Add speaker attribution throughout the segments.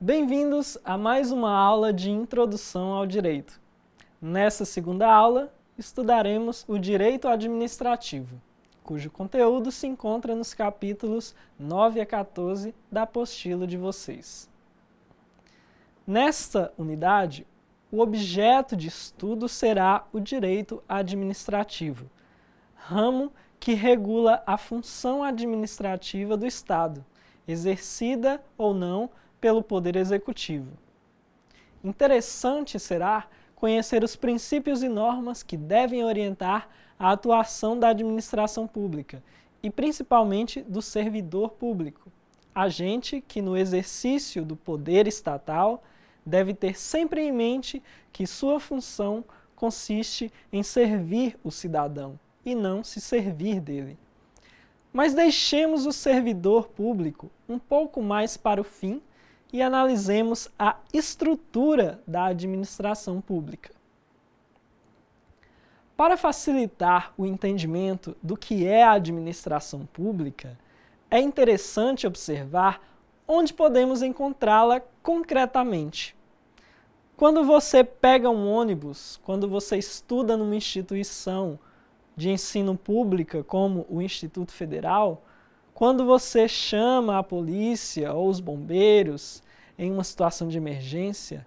Speaker 1: Bem-vindos a mais uma aula de Introdução ao Direito. Nessa segunda aula, estudaremos o Direito Administrativo, cujo conteúdo se encontra nos capítulos 9 a 14 da apostila de vocês. Nesta unidade, o objeto de estudo será o Direito Administrativo, ramo que regula a função administrativa do Estado, exercida ou não pelo Poder Executivo. Interessante será conhecer os princípios e normas que devem orientar a atuação da administração pública e principalmente do servidor público, agente que no exercício do poder estatal deve ter sempre em mente que sua função consiste em servir o cidadão e não se servir dele. Mas deixemos o servidor público um pouco mais para o fim e analisemos a estrutura da administração pública. Para facilitar o entendimento do que é a administração pública, é interessante observar onde podemos encontrá-la concretamente. Quando você pega um ônibus, quando você estuda numa instituição de ensino pública, como o Instituto Federal, quando você chama a polícia ou os bombeiros em uma situação de emergência,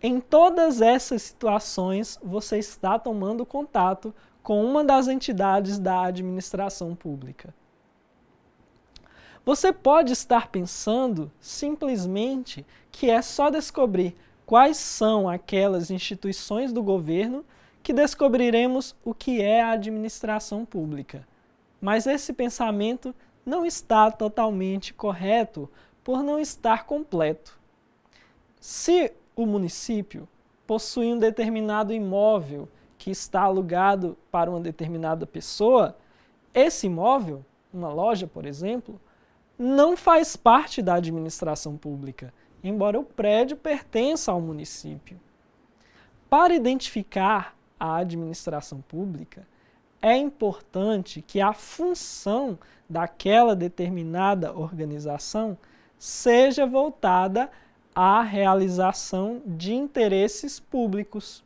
Speaker 1: em todas essas situações você está tomando contato com uma das entidades da administração pública. Você pode estar pensando simplesmente que é só descobrir quais são aquelas instituições do governo que descobriremos o que é a administração pública. Mas esse pensamento não está totalmente correto por não estar completo. Se o município possui um determinado imóvel que está alugado para uma determinada pessoa, esse imóvel, uma loja, por exemplo, não faz parte da administração pública, embora o prédio pertença ao município. Para identificar a administração pública, é importante que a função daquela determinada organização seja voltada à realização de interesses públicos.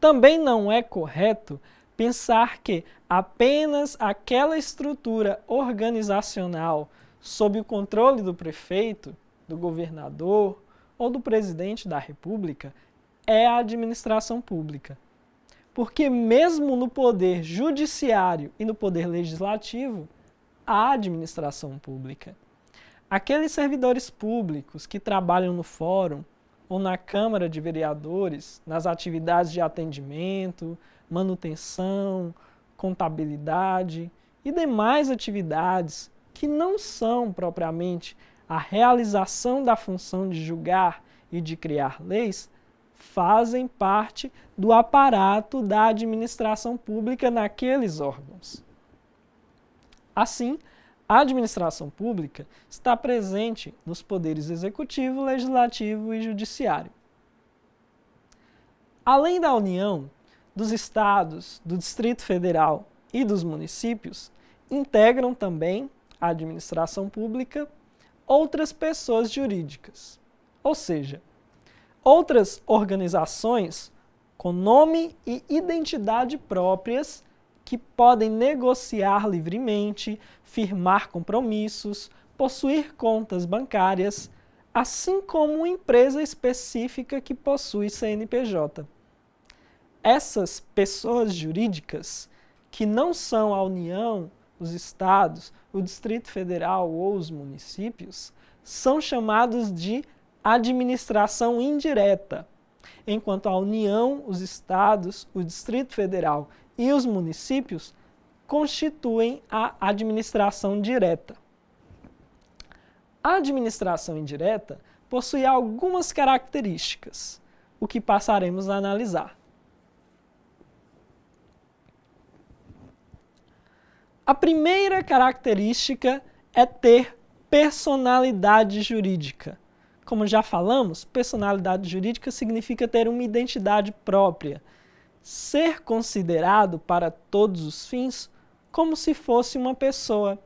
Speaker 1: Também não é correto pensar que apenas aquela estrutura organizacional sob o controle do prefeito, do governador ou do presidente da República é a administração pública. Porque mesmo no poder judiciário e no poder legislativo, há administração pública. Aqueles servidores públicos que trabalham no fórum ou na Câmara de Vereadores, nas atividades de atendimento, manutenção, contabilidade e demais atividades que não são propriamente a realização da função de julgar e de criar leis, fazem parte do aparato da administração pública naqueles órgãos. Assim, a administração pública está presente nos poderes executivo, legislativo e judiciário. Além da União, dos estados, do Distrito Federal e dos municípios, integram também a administração pública outras pessoas jurídicas, ou seja, outras organizações com nome e identidade próprias que podem negociar livremente, firmar compromissos, possuir contas bancárias, assim como uma empresa específica que possui CNPJ. Essas pessoas jurídicas, que não são a União, os estados, o Distrito Federal ou os municípios, são chamados de administração indireta, enquanto a União, os estados, o Distrito Federal e os municípios constituem a administração direta. A administração indireta possui algumas características, o que passaremos a analisar. A primeira característica é ter personalidade jurídica. Como já falamos, personalidade jurídica significa ter uma identidade própria, ser considerado para todos os fins como se fosse uma pessoa.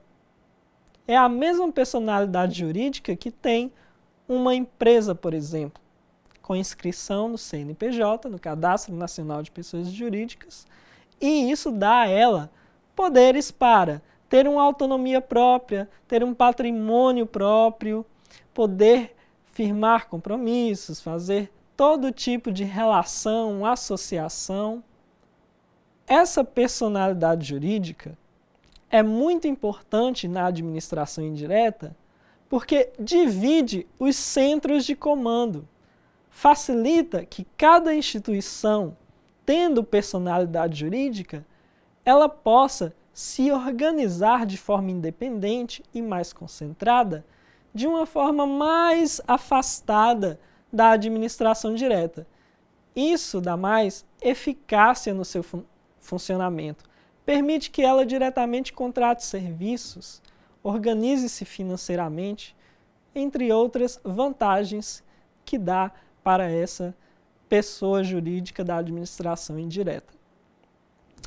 Speaker 1: É a mesma personalidade jurídica que tem uma empresa, por exemplo, com inscrição no CNPJ, no Cadastro Nacional de Pessoas Jurídicas, e isso dá a ela poderes para ter uma autonomia própria, ter um patrimônio próprio, poder firmar compromissos, fazer todo tipo de relação, associação. Essa personalidade jurídica é muito importante na administração indireta porque divide os centros de comando, facilita que cada instituição, tendo personalidade jurídica, ela possa se organizar de forma independente e mais concentrada, de uma forma mais afastada da administração direta. Isso dá mais eficácia no seu funcionamento, permite que ela diretamente contrate serviços, organize-se financeiramente, entre outras vantagens que dá para essa pessoa jurídica da administração indireta.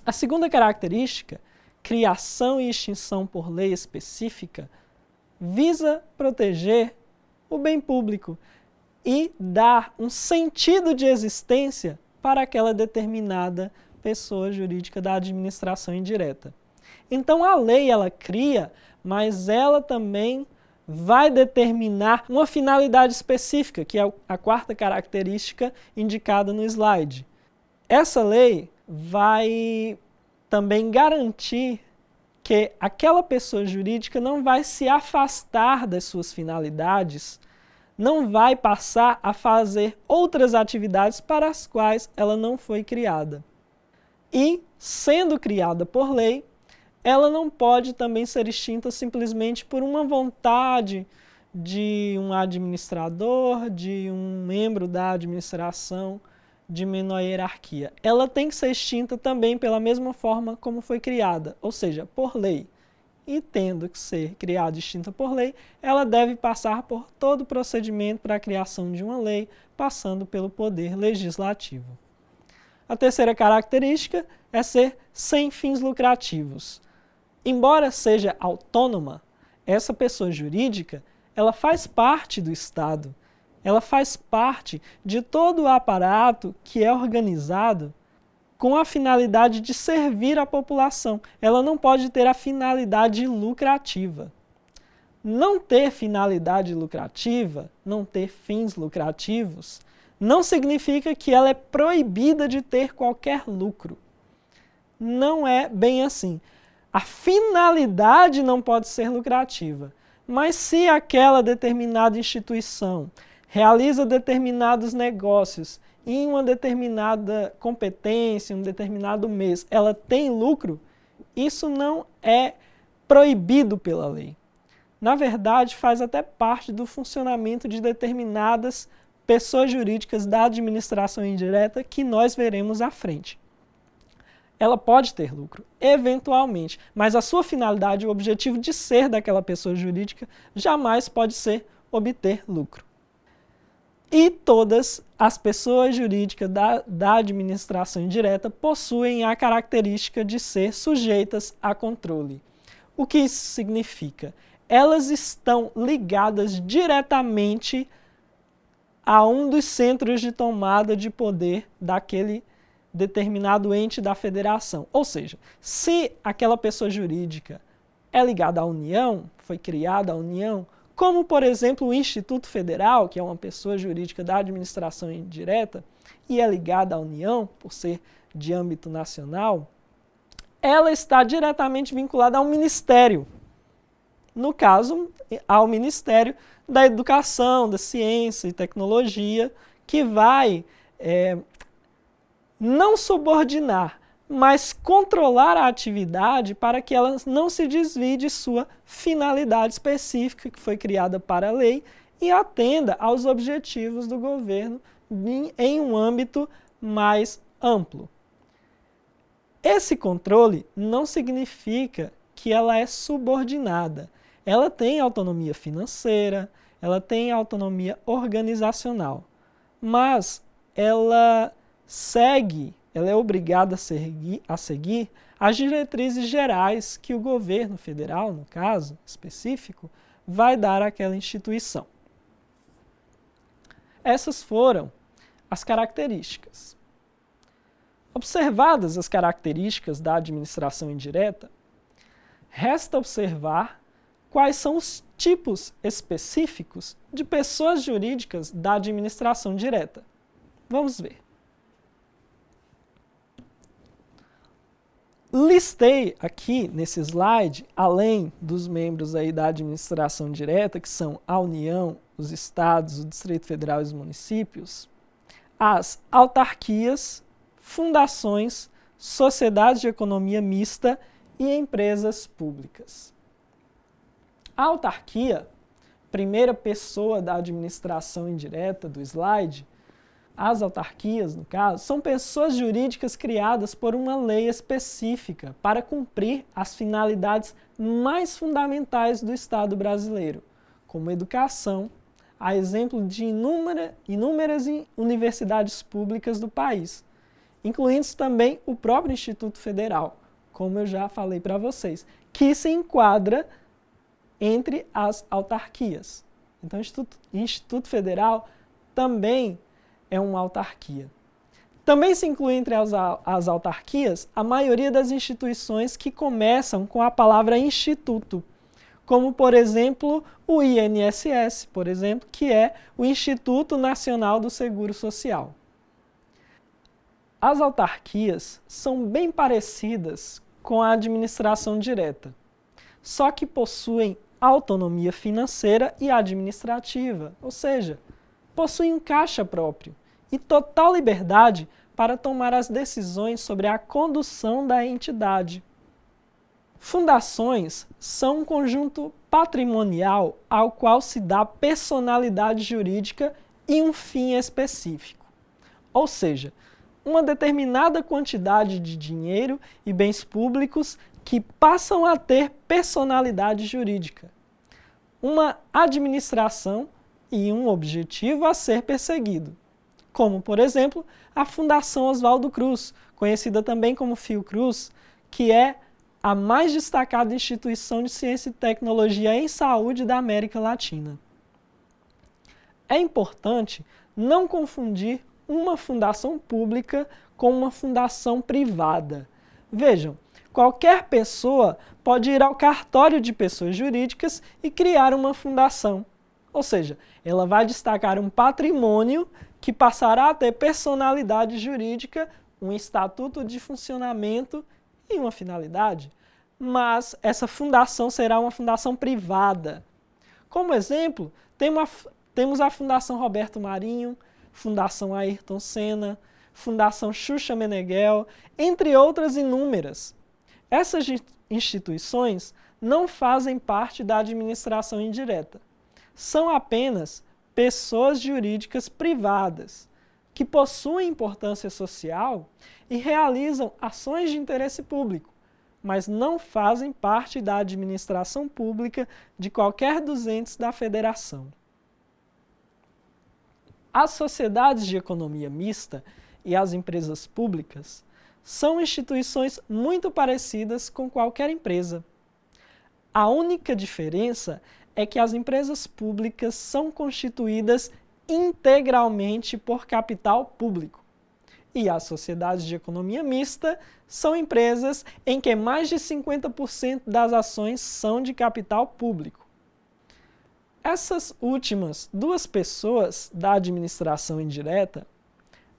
Speaker 1: A segunda característica, criação e extinção por lei específica, visa proteger o bem público e dar um sentido de existência para aquela determinada pessoa jurídica da administração indireta. Então a lei ela cria, mas ela também vai determinar uma finalidade específica, que é a quarta característica indicada no slide. Essa lei vai também garantir que aquela pessoa jurídica não vai se afastar das suas finalidades, não vai passar a fazer outras atividades para as quais ela não foi criada. E, sendo criada por lei, ela não pode também ser extinta simplesmente por uma vontade de um administrador, de um membro da administração de menor hierarquia. Ela tem que ser extinta também pela mesma forma como foi criada, ou seja, por lei. E tendo que ser criada e extinta por lei, ela deve passar por todo o procedimento para a criação de uma lei, passando pelo poder legislativo. A terceira característica é ser sem fins lucrativos. Embora seja autônoma, essa pessoa jurídica, ela faz parte do Estado, ela faz parte de todo o aparato que é organizado com a finalidade de servir a população. Ela não pode ter a finalidade lucrativa. Não ter finalidade lucrativa, não ter fins lucrativos, não significa que ela é proibida de ter qualquer lucro. Não é bem assim. A finalidade não pode ser lucrativa, mas se aquela determinada instituição realiza determinados negócios em uma determinada competência, em um determinado mês, ela tem lucro, isso não é proibido pela lei. Na verdade, faz até parte do funcionamento de determinadas pessoas jurídicas da administração indireta que nós veremos à frente. Ela pode ter lucro, eventualmente, mas a sua finalidade, o objetivo de ser daquela pessoa jurídica, jamais pode ser obter lucro. E todas as pessoas jurídicas da administração indireta possuem a característica de ser sujeitas a controle. O que isso significa? Elas estão ligadas diretamente a um dos centros de tomada de poder daquele determinado ente da federação. Ou seja, se aquela pessoa jurídica é ligada à União, foi criada à União, como, por exemplo, o Instituto Federal, que é uma pessoa jurídica da administração indireta, e é ligada à União, por ser de âmbito nacional, ela está diretamente vinculada ao Ministério. No caso, ao Ministério da Educação, da Ciência e Tecnologia, que vai não subordinar, mas controlar a atividade para que ela não se desvie de sua finalidade específica que foi criada para a lei e atenda aos objetivos do governo em um âmbito mais amplo. Esse controle não significa que ela é subordinada. Ela tem autonomia financeira, ela tem autonomia organizacional, mas ela é obrigada a seguir as diretrizes gerais que o governo federal, no caso específico, vai dar àquela instituição. essas foram as características. Observadas as características da administração indireta, resta observar quais são os tipos específicos de pessoas jurídicas da administração direta. Vamos ver. Listei aqui nesse slide, além dos membros aí da administração direta, que são a União, os estados, o Distrito Federal e os municípios, as autarquias, fundações, sociedades de economia mista e empresas públicas. A autarquia, primeira pessoa da administração indireta do slide, as autarquias, no caso, são pessoas jurídicas criadas por uma lei específica para cumprir as finalidades mais fundamentais do Estado brasileiro, como educação, a exemplo de inúmeras universidades públicas do país, incluindo também o próprio Instituto Federal, como eu já falei para vocês, que se enquadra entre as autarquias. Então, o Instituto Federal também é uma autarquia. Também se inclui entre as autarquias a maioria das instituições que começam com a palavra instituto, como, por exemplo, o INSS, por exemplo, que é o Instituto Nacional do Seguro Social. As autarquias são bem parecidas com a administração direta, só que possuem autonomia financeira e administrativa, ou seja, possuem um caixa próprio e total liberdade para tomar as decisões sobre a condução da entidade. Fundações são um conjunto patrimonial ao qual se dá personalidade jurídica e um fim específico, ou seja, uma determinada quantidade de dinheiro e bens públicos que passam a ter personalidade jurídica, uma administração e um objetivo a ser perseguido, como, por exemplo, a Fundação Oswaldo Cruz, conhecida também como Fiocruz, que é a mais destacada instituição de ciência e tecnologia em saúde da América Latina. É importante não confundir uma fundação pública com uma fundação privada. Vejam, qualquer pessoa pode ir ao cartório de pessoas jurídicas e criar uma fundação. Ou seja, ela vai destacar um patrimônio que passará a ter personalidade jurídica, um estatuto de funcionamento e uma finalidade. Mas essa fundação será uma fundação privada. Como exemplo, temos a Fundação Roberto Marinho, Fundação Ayrton Senna, Fundação Xuxa Meneghel, entre outras inúmeras. Essas instituições não fazem parte da administração indireta. São apenas pessoas jurídicas privadas, que possuem importância social e realizam ações de interesse público, mas não fazem parte da administração pública de qualquer dos entes da federação. As sociedades de economia mista e as empresas públicas são instituições muito parecidas com qualquer empresa. A única diferença é que as empresas públicas são constituídas integralmente por capital público e as sociedades de economia mista são empresas em que mais de 50% das ações são de capital público. Essas últimas duas pessoas da administração indireta,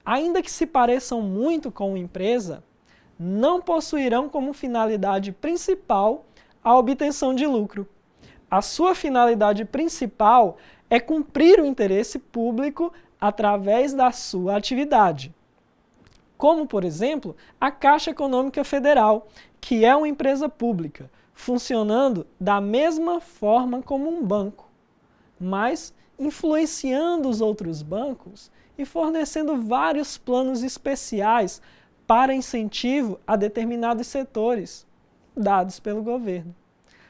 Speaker 1: ainda que se pareçam muito com uma empresa, não possuirão como finalidade principal a obtenção de lucro. A sua finalidade principal é cumprir o interesse público através da sua atividade. Como, por exemplo, a Caixa Econômica Federal, que é uma empresa pública, funcionando da mesma forma como um banco, mas influenciando os outros bancos e fornecendo vários planos especiais para incentivo a determinados setores dados pelo governo.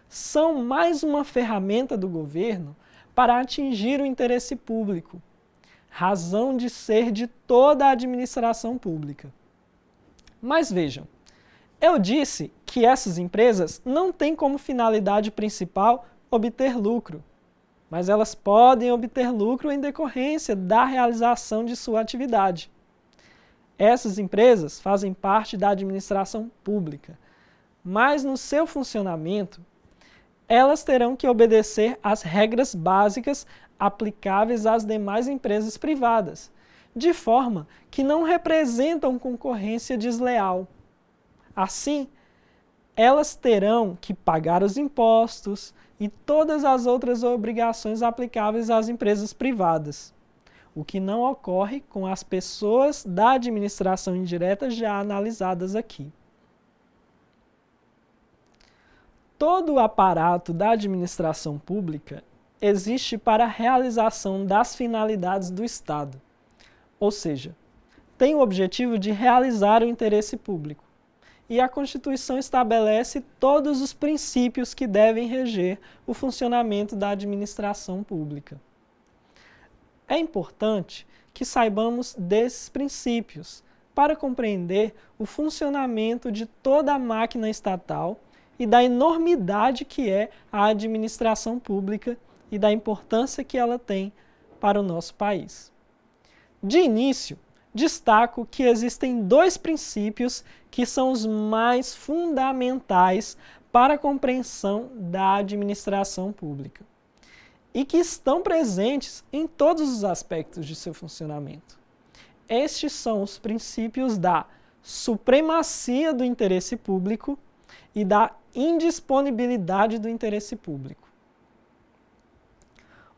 Speaker 1: São mais uma ferramenta do governo para atingir o interesse público, razão de ser de toda a administração pública. Mas vejam, eu disse que essas empresas não têm como finalidade principal obter lucro. mas elas podem obter lucro em decorrência da realização de sua atividade. Essas empresas fazem parte da administração pública, mas no seu funcionamento, elas terão que obedecer às regras básicas aplicáveis às demais empresas privadas, de forma que não representam concorrência desleal. Assim, elas terão que pagar os impostos e todas as outras obrigações aplicáveis às empresas privadas, o que não ocorre com as pessoas da administração indireta já analisadas aqui. Todo o aparato da administração pública existe para a realização das finalidades do Estado, ou seja, tem o objetivo de realizar o interesse público. E a Constituição estabelece todos os princípios que devem reger o funcionamento da administração pública. É importante que saibamos desses princípios para compreender o funcionamento de toda a máquina estatal e da enormidade que é a administração pública e da importância que ela tem para o nosso país. De início, destaco que existem dois princípios que são os mais fundamentais para a compreensão da administração pública e que estão presentes em todos os aspectos de seu funcionamento. Estes são os princípios da supremacia do interesse público e da indisponibilidade do interesse público.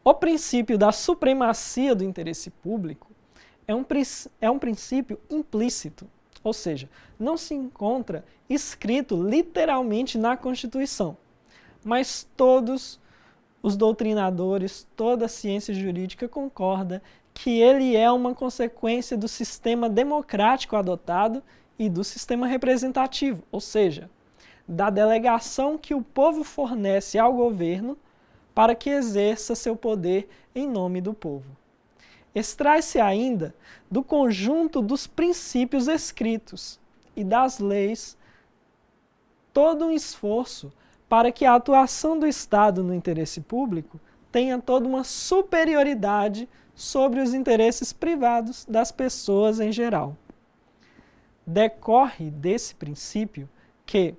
Speaker 1: O princípio da supremacia do interesse público é um princípio implícito, ou seja, não se encontra escrito literalmente na Constituição, mas todos os doutrinadores, toda a ciência jurídica concorda que ele é uma consequência do sistema democrático adotado e do sistema representativo, ou seja, da delegação que o povo fornece ao governo para que exerça seu poder em nome do povo. Extrai-se ainda do conjunto dos princípios escritos e das leis todo um esforço para que a atuação do Estado no interesse público tenha toda uma superioridade sobre os interesses privados das pessoas em geral. Decorre desse princípio que,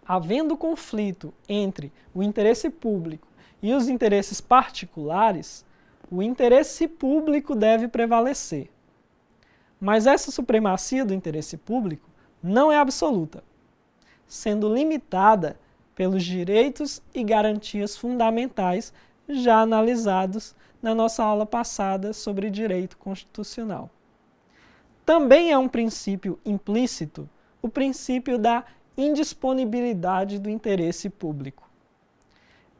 Speaker 1: havendo conflito entre o interesse público e os interesses particulares, o interesse público deve prevalecer. Mas essa supremacia do interesse público não é absoluta, sendo limitada pelos direitos e garantias fundamentais já analisados na nossa aula passada sobre direito constitucional. Também é um princípio implícito o princípio da indisponibilidade do interesse público.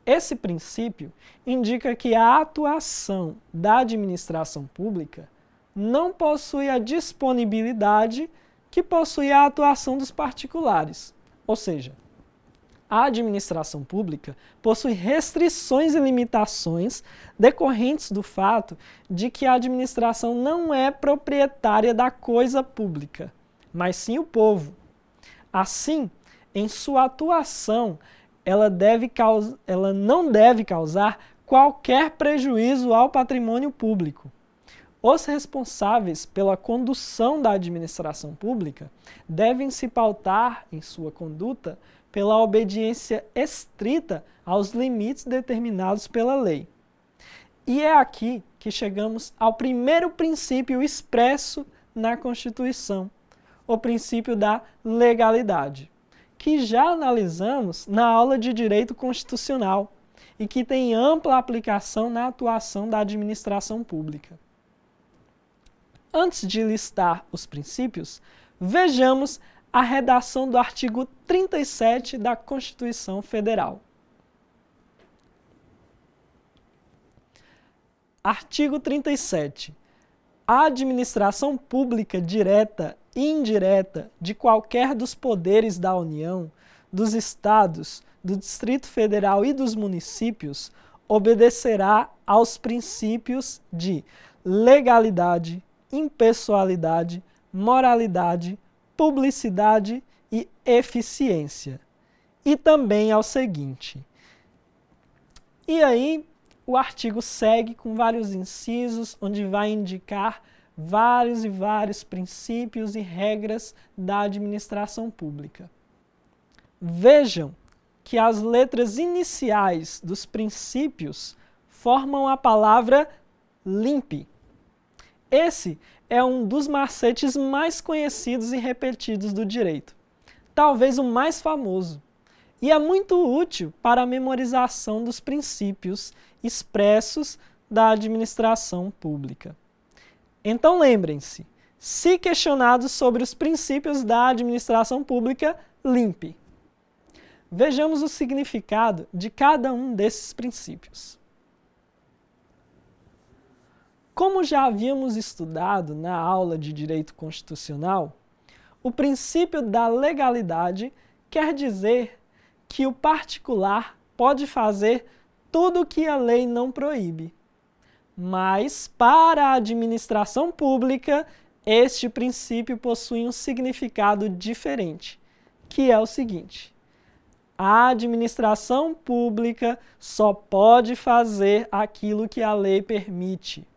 Speaker 1: Esse princípio indica que a atuação da administração pública não possui a disponibilidade que possui a atuação dos particulares. Ou seja, a administração pública possui restrições e limitações decorrentes do fato de que a administração não é proprietária da coisa pública, mas sim o povo. Assim, em sua atuação, ela não deve causar qualquer prejuízo ao patrimônio público. Os responsáveis pela condução da administração pública devem se pautar em sua conduta pela obediência estrita aos limites determinados pela lei. E é aqui que chegamos ao primeiro princípio expresso na Constituição, o princípio da legalidade, que já analisamos na aula de Direito Constitucional e que tem ampla aplicação na atuação da administração pública. Antes de listar os princípios, vejamos a redação do artigo 37 da Constituição Federal. Artigo 37. A administração pública direta e indireta de qualquer dos poderes da União, dos Estados, do Distrito Federal e dos municípios obedecerá aos princípios de legalidade, impessoalidade, moralidade, publicidade e eficiência. E também ao seguinte. E aí, o artigo segue com vários incisos, onde vai indicar vários e vários princípios e regras da administração pública. Vejam que as letras iniciais dos princípios formam a palavra LIMP. Esse é um dos macetes mais conhecidos e repetidos do direito, talvez o mais famoso, e é muito útil para a memorização dos princípios expressos da administração pública. Então lembrem-se, se questionados sobre os princípios da administração pública, LIMP. Vejamos o significado de cada um desses princípios. Como já havíamos estudado na aula de Direito Constitucional, o princípio da legalidade quer dizer que o particular pode fazer tudo o que a lei não proíbe. Mas, para a administração pública, este princípio possui um significado diferente, que é o seguinte: a administração pública só pode fazer aquilo que a lei permite.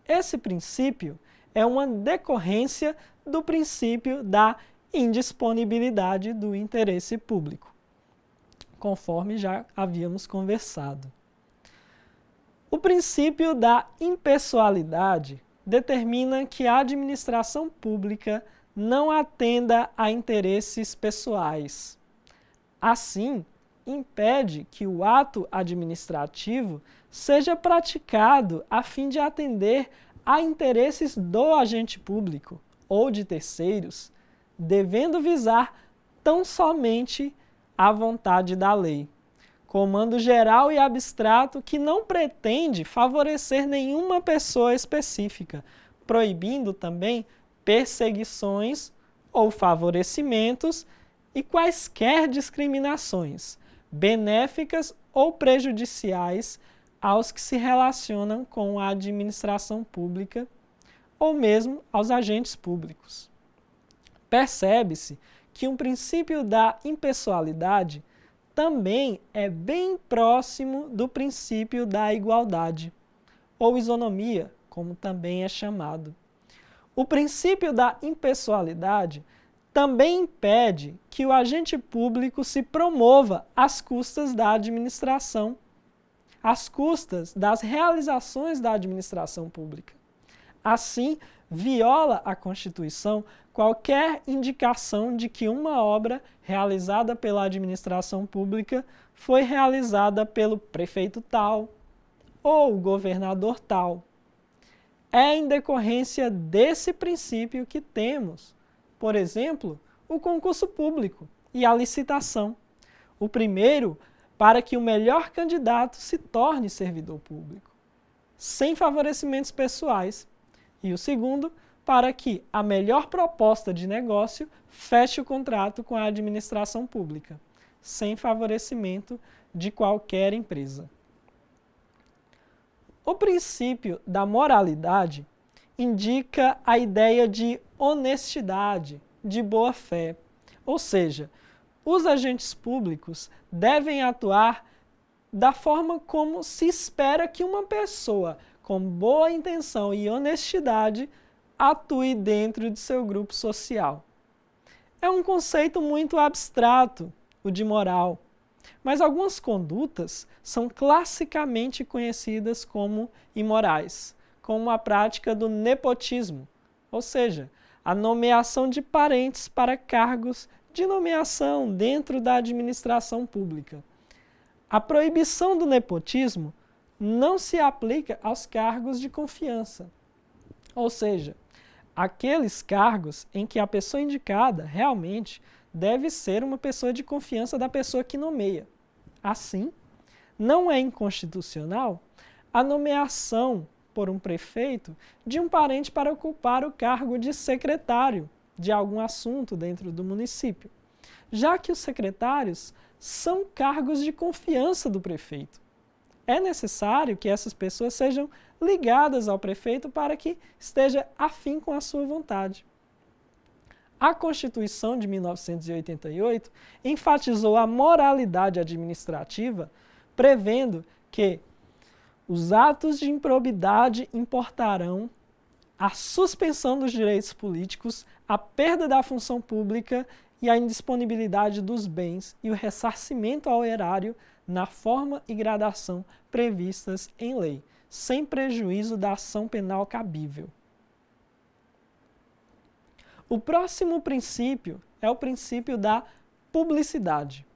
Speaker 1: Esse princípio é uma decorrência do princípio da indisponibilidade do interesse público, conforme já havíamos conversado. O princípio da impessoalidade determina que a administração pública não atenda a interesses pessoais. Assim, impede que o ato administrativo seja praticado a fim de atender a interesses do agente público ou de terceiros, devendo visar tão somente a vontade da lei. Comando geral e abstrato que não pretende favorecer nenhuma pessoa específica, proibindo também perseguições ou favorecimentos e quaisquer discriminações, benéficas ou prejudiciais aos que se relacionam com a administração pública ou mesmo aos agentes públicos. Percebe-se que um princípio da impessoalidade também é bem próximo do princípio da igualdade, ou isonomia, como também é chamado. O princípio da impessoalidade também impede que o agente público se promova às custas da administração, às custas das realizações da administração pública. Assim, viola a Constituição qualquer indicação de que uma obra realizada pela administração pública foi realizada pelo prefeito tal ou o governador tal. É em decorrência desse princípio que temos, por exemplo, o concurso público e a licitação. O primeiro, para que o melhor candidato se torne servidor público, sem favorecimentos pessoais. E o segundo, para que a melhor proposta de negócio feche o contrato com a administração pública, sem favorecimento de qualquer empresa. O princípio da moralidade indica a ideia de honestidade, de boa-fé, ou seja, os agentes públicos devem atuar da forma como se espera que uma pessoa com boa intenção e honestidade atue dentro de seu grupo social. É um conceito muito abstrato, o de moral, mas algumas condutas são classicamente conhecidas como imorais, como a prática do nepotismo, ou seja, a nomeação de parentes para cargos de nomeação dentro da administração pública. A proibição do nepotismo não se aplica aos cargos de confiança, ou seja, aqueles cargos em que a pessoa indicada realmente deve ser uma pessoa de confiança da pessoa que nomeia. Assim, não é inconstitucional a nomeação por um prefeito de um parente para ocupar o cargo de secretário de algum assunto dentro do município, já que os secretários são cargos de confiança do prefeito. É necessário que essas pessoas sejam ligadas ao prefeito para que esteja afim com a sua vontade. A Constituição de 1988 enfatizou a moralidade administrativa, prevendo que Os atos de improbidade importarão a suspensão dos direitos políticos, a perda da função pública e a indisponibilidade dos bens e o ressarcimento ao erário na forma e gradação previstas em lei, sem prejuízo da ação penal cabível. O próximo princípio é o princípio da publicidade.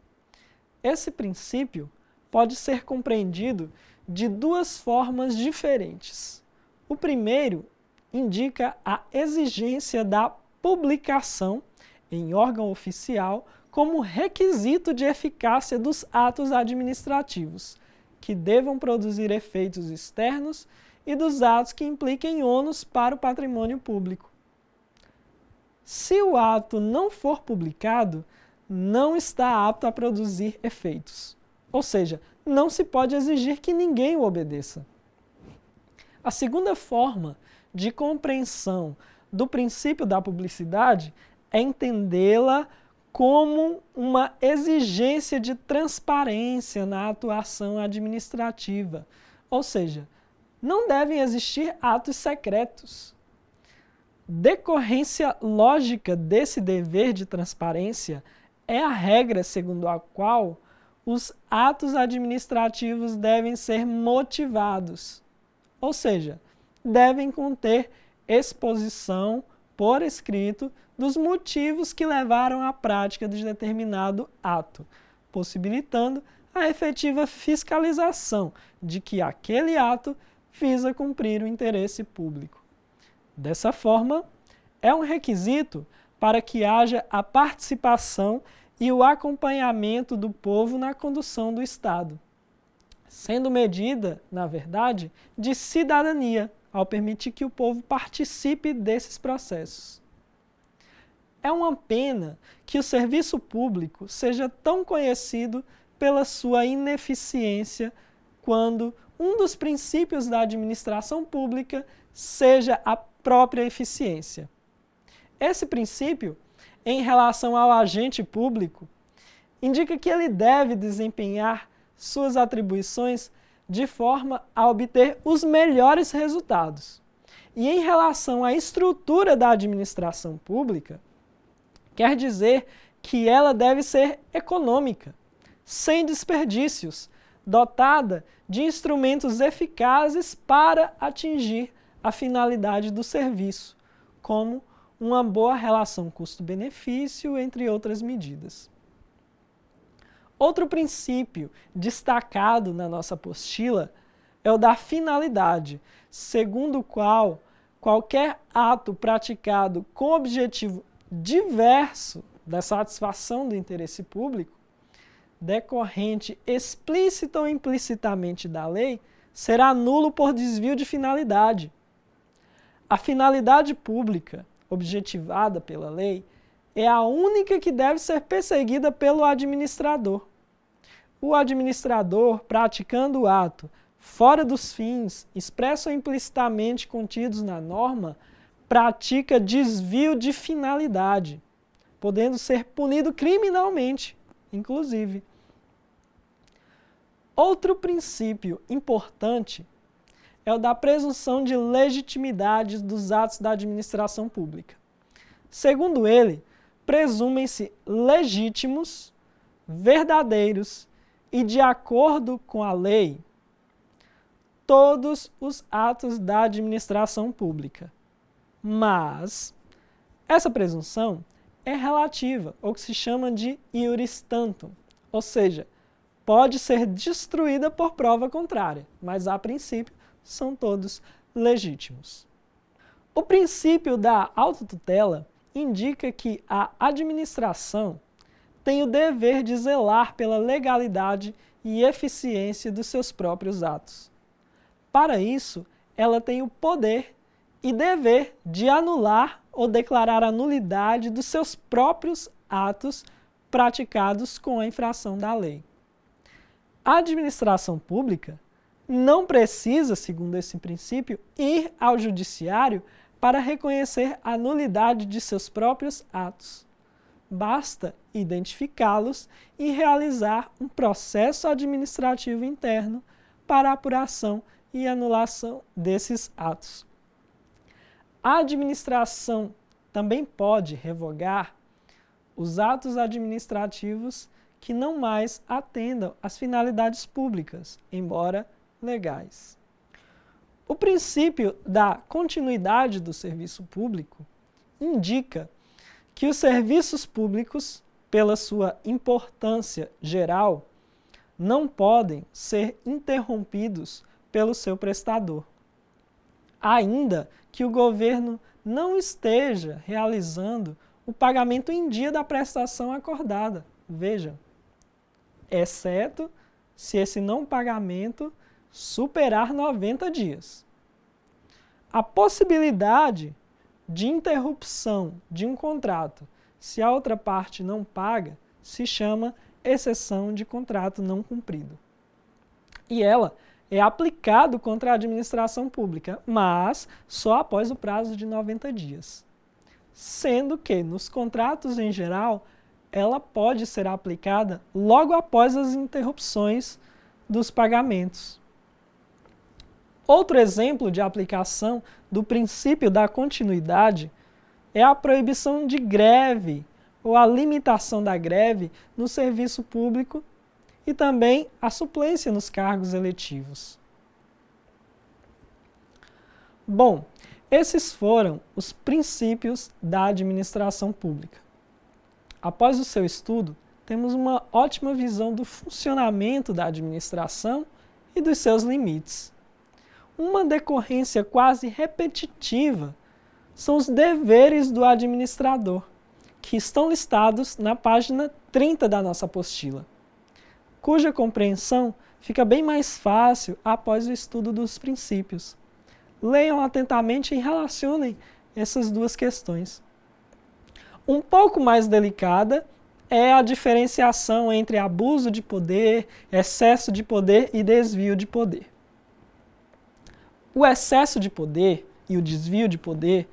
Speaker 1: Esse princípio pode ser compreendido de duas formas diferentes. O primeiro indica a exigência da publicação em órgão oficial como requisito de eficácia dos atos administrativos, que devam produzir efeitos externos, e dos atos que impliquem ônus para o patrimônio público. Se o ato não for publicado, não está apto a produzir efeitos. Ou seja, não se pode exigir que ninguém o obedeça. A segunda forma de compreensão do princípio da publicidade é entendê-la como uma exigência de transparência na atuação administrativa. Ou seja, não devem existir atos secretos. Decorrência lógica desse dever de transparência é a regra segundo a qual os atos administrativos devem ser motivados, ou seja, devem conter exposição por escrito dos motivos que levaram à prática de determinado ato, possibilitando a efetiva fiscalização de que aquele ato visa cumprir o interesse público. Dessa forma, é um requisito para que haja a participação e o acompanhamento do povo na condução do Estado, sendo medida, na verdade, de cidadania, ao permitir que o povo participe desses processos. É uma pena que o serviço público seja tão conhecido pela sua ineficiência quando um dos princípios da administração pública seja a própria eficiência. Esse princípio, em relação ao agente público, indica que ele deve desempenhar suas atribuições de forma a obter os melhores resultados. E em relação à estrutura da administração pública, quer dizer que ela deve ser econômica, sem desperdícios, dotada de instrumentos eficazes para atingir a finalidade do serviço, como uma boa relação custo-benefício, entre outras medidas. Outro princípio destacado na nossa apostila é o da finalidade, segundo o qual qualquer ato praticado com objetivo diverso da satisfação do interesse público, decorrente explícita ou implicitamente da lei, será nulo por desvio de finalidade. A finalidade pública, objetivada pela lei, é a única que deve ser perseguida pelo administrador. O administrador, praticando o ato fora dos fins, expresso ou implicitamente contidos na norma, pratica desvio de finalidade, podendo ser punido criminalmente, inclusive. Outro princípio importante é o da presunção de legitimidade dos atos da administração pública. Segundo ele, presumem-se legítimos, verdadeiros e de acordo com a lei todos os atos da administração pública. Mas essa presunção é relativa, ou que se chama de iuris tantum, ou seja, pode ser destruída por prova contrária, mas a princípio são todos legítimos. O princípio da autotutela indica que a administração tem o dever de zelar pela legalidade e eficiência dos seus próprios atos. Para isso, ela tem o poder e dever de anular ou declarar a nulidade dos seus próprios atos praticados com a infração da lei. A administração pública não precisa, segundo esse princípio, ir ao judiciário para reconhecer a nulidade de seus próprios atos. Basta identificá-los e realizar um processo administrativo interno para a apuração e anulação desses atos. A administração também pode revogar os atos administrativos que não mais atendam às finalidades públicas, embora legais. O princípio da continuidade do serviço público indica que os serviços públicos, pela sua importância geral, não podem ser interrompidos pelo seu prestador, ainda que o governo não esteja realizando o pagamento em dia da prestação acordada. Veja, exceto se esse não pagamento superar 90 dias. A possibilidade de interrupção de um contrato se a outra parte não paga se chama exceção de contrato não cumprido. E ela é aplicada contra a administração pública, mas só após o prazo de 90 dias. Sendo que, nos contratos em geral, ela pode ser aplicada logo após as interrupções dos pagamentos. Outro exemplo de aplicação do princípio da continuidade é a proibição de greve ou a limitação da greve no serviço público e também a suplência nos cargos eletivos. Bom, esses foram os princípios da administração pública. Após o seu estudo, temos uma ótima visão do funcionamento da administração e dos seus limites. Uma decorrência quase repetitiva são os deveres do administrador, que estão listados na página 30 da nossa apostila, cuja compreensão fica bem mais fácil após o estudo dos princípios. Leiam atentamente e relacionem essas duas questões. Um pouco mais delicada é a diferenciação entre abuso de poder, excesso de poder e desvio de poder. O excesso de poder e o desvio de poder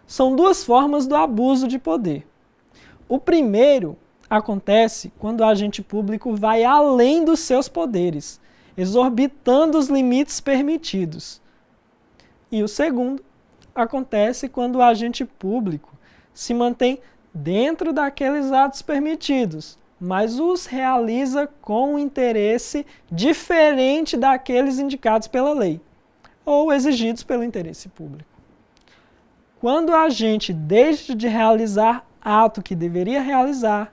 Speaker 1: são duas formas do abuso de poder. O primeiro acontece quando o agente público vai além dos seus poderes, exorbitando os limites permitidos. E o segundo acontece quando o agente público se mantém dentro daqueles atos permitidos, mas os realiza com um interesse diferente daqueles indicados pela lei ou exigidos pelo interesse público. Quando o agente deixa de realizar ato que deveria realizar,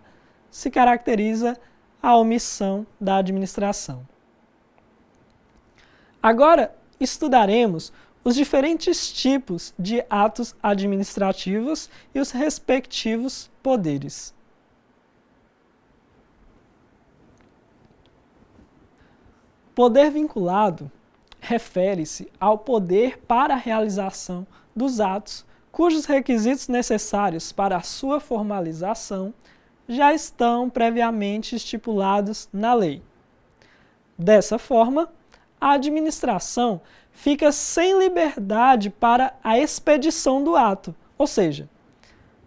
Speaker 1: se caracteriza a omissão da administração. Agora estudaremos os diferentes tipos de atos administrativos e os respectivos poderes. Poder vinculado refere-se ao poder para a realização dos atos cujos requisitos necessários para a sua formalização já estão previamente estipulados na lei. Dessa forma, a administração fica sem liberdade para a expedição do ato, ou seja,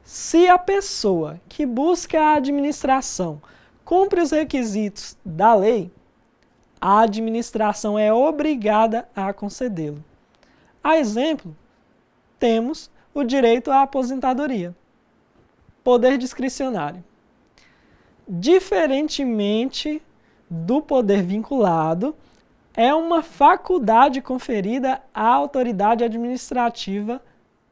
Speaker 1: se a pessoa que busca a administração cumpre os requisitos da lei, a administração é obrigada a concedê-lo. A exemplo, temos o direito à aposentadoria. Poder discricionário. Diferentemente do poder vinculado, é uma faculdade conferida à autoridade administrativa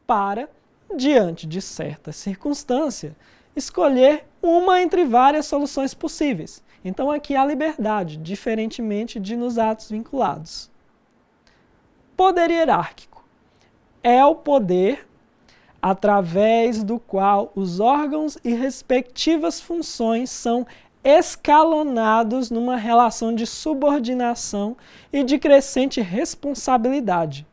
Speaker 1: para, diante de certa circunstância, escolher uma entre várias soluções possíveis. Então aqui há liberdade, diferentemente de nos atos vinculados. Poder hierárquico. É o poder através do qual os órgãos e respectivas funções são escalonados numa relação de subordinação e de crescente responsabilidade.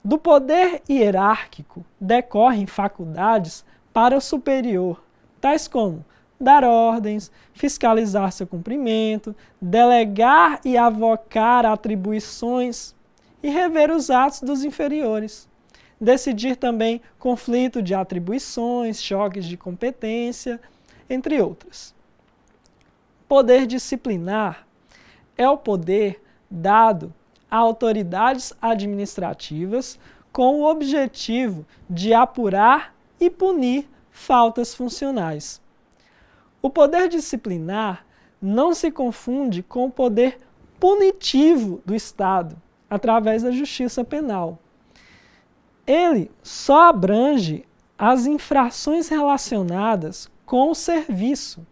Speaker 1: Do poder hierárquico decorrem faculdades para o superior, tais como dar ordens, fiscalizar seu cumprimento, delegar e avocar atribuições e rever os atos dos inferiores. Decidir também conflito de atribuições, choques de competência, entre outras. Poder disciplinar é o poder dado a autoridades administrativas com o objetivo de apurar e punir faltas funcionais. O poder disciplinar não se confunde com o poder punitivo do Estado, através da justiça penal. Ele só abrange as infrações relacionadas com o serviço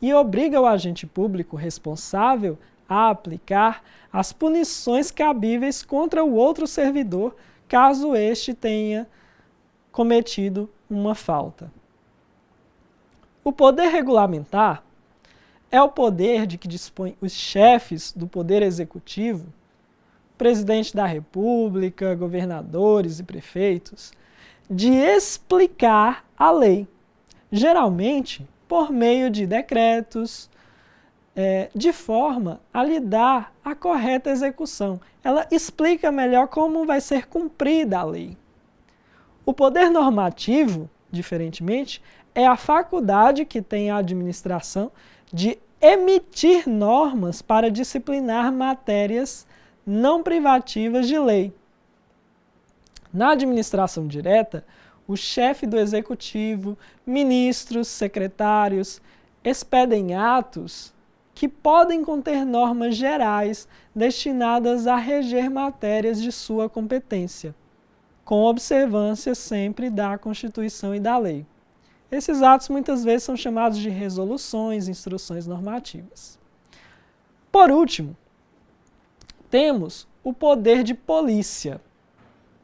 Speaker 1: e obriga o agente público responsável a aplicar as punições cabíveis contra o outro servidor, caso este tenha cometido uma falta. O poder regulamentar é o poder de que dispõem os chefes do Poder Executivo, presidente da República, governadores e prefeitos, de explicar a lei, geralmente por meio de decretos, de forma a lhe dar a correta execução. Ela explica melhor como vai ser cumprida a lei. O poder normativo, diferentemente, é a faculdade que tem a administração de emitir normas para disciplinar matérias não privativas de lei. Na administração direta, o chefe do executivo, ministros, secretários, expedem atos que podem conter normas gerais destinadas a reger matérias de sua competência, com observância sempre da Constituição e da lei. Esses atos muitas vezes são chamados de resoluções, instruções normativas. Por último, temos o poder de polícia.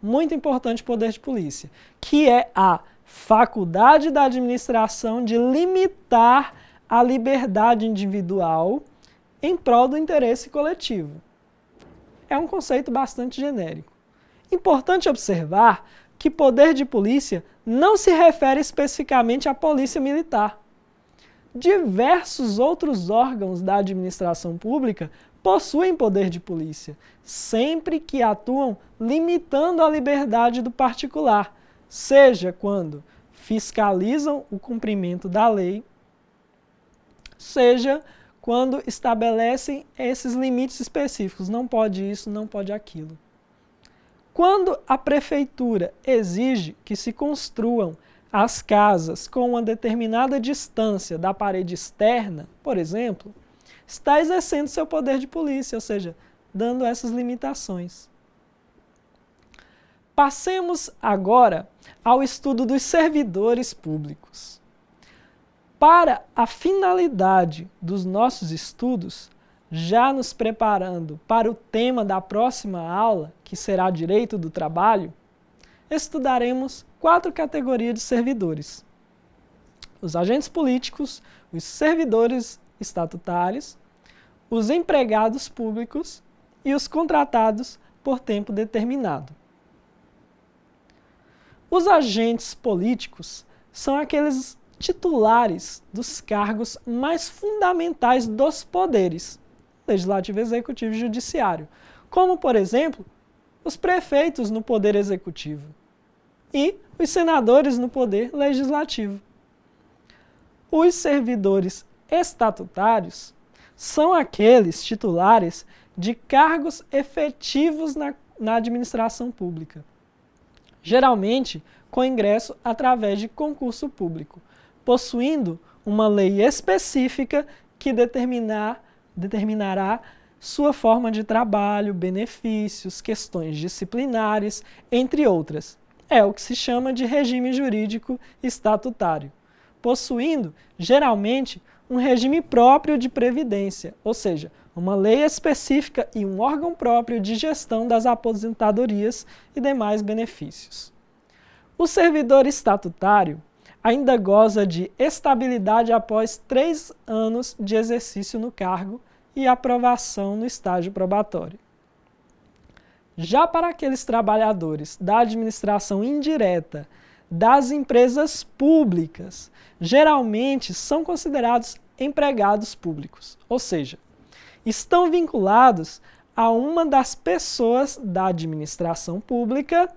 Speaker 1: Muito importante o poder de polícia, que é a faculdade da administração de limitar a liberdade individual em prol do interesse coletivo. É um conceito bastante genérico. Importante observar que poder de polícia não se refere especificamente à polícia militar. Diversos outros órgãos da administração pública possuem poder de polícia, sempre que atuam limitando a liberdade do particular, seja quando fiscalizam o cumprimento da lei, seja quando estabelecem esses limites específicos, não pode isso, não pode aquilo. Quando a prefeitura exige que se construam as casas com uma determinada distância da parede externa, por exemplo, está exercendo seu poder de polícia, ou seja, dando essas limitações. Passemos agora ao estudo dos servidores públicos. Para a finalidade dos nossos estudos, já nos preparando para o tema da próxima aula, que será Direito do Trabalho, estudaremos 4 categorias de servidores: os agentes políticos, os servidores estatutários, os empregados públicos e os contratados por tempo determinado. Os agentes políticos são aqueles titulares dos cargos mais fundamentais dos poderes, legislativo, executivo e judiciário, como, por exemplo, os prefeitos no poder executivo e os senadores no poder legislativo. Os servidores estatutários são aqueles titulares de cargos efetivos na administração pública, geralmente com ingresso através de concurso público, possuindo uma lei específica que determinará sua forma de trabalho, benefícios, questões disciplinares, entre outras. É o que se chama de regime jurídico estatutário, possuindo, geralmente, um regime próprio de previdência, ou seja, uma lei específica e um órgão próprio de gestão das aposentadorias e demais benefícios. O servidor estatutário ainda goza de estabilidade após 3 anos de exercício no cargo e aprovação no estágio probatório. Já para aqueles trabalhadores da administração indireta das empresas públicas, geralmente são considerados empregados públicos, ou seja, estão vinculados a uma das pessoas da administração pública,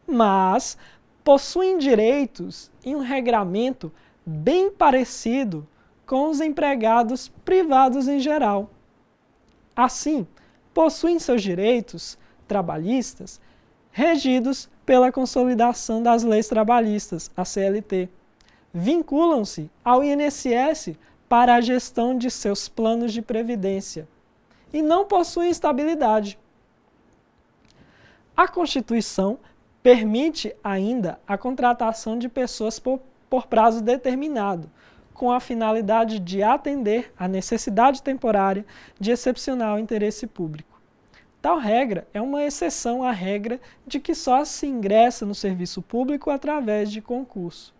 Speaker 1: mas possuem direitos e um regramento bem parecido com os empregados privados em geral. Assim, possuem seus direitos trabalhistas regidos pela consolidação das leis trabalhistas, a CLT. Vinculam-se ao INSS para a gestão de seus planos de previdência e não possuem estabilidade. A Constituição permite ainda a contratação de pessoas por prazo determinado, com a finalidade de atender à necessidade temporária de excepcional interesse público. Tal regra é uma exceção à regra de que só se ingressa no serviço público através de concurso,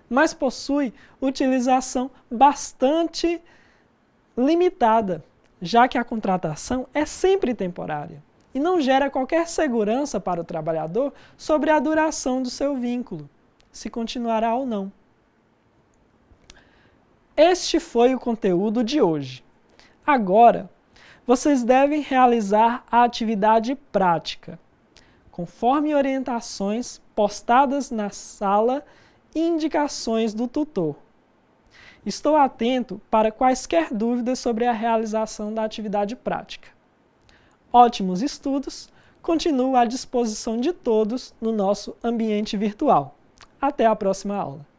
Speaker 1: mas possui utilização bastante limitada, já que a contratação é sempre temporária e não gera qualquer segurança para o trabalhador sobre a duração do seu vínculo, se continuará ou não. Este foi o conteúdo de hoje. Agora, vocês devem realizar a atividade prática, conforme orientações postadas na sala e indicações do tutor. Estou atento para quaisquer dúvidas sobre a realização da atividade prática. Ótimos estudos! Continuo à disposição de todos no nosso ambiente virtual. Até a próxima aula.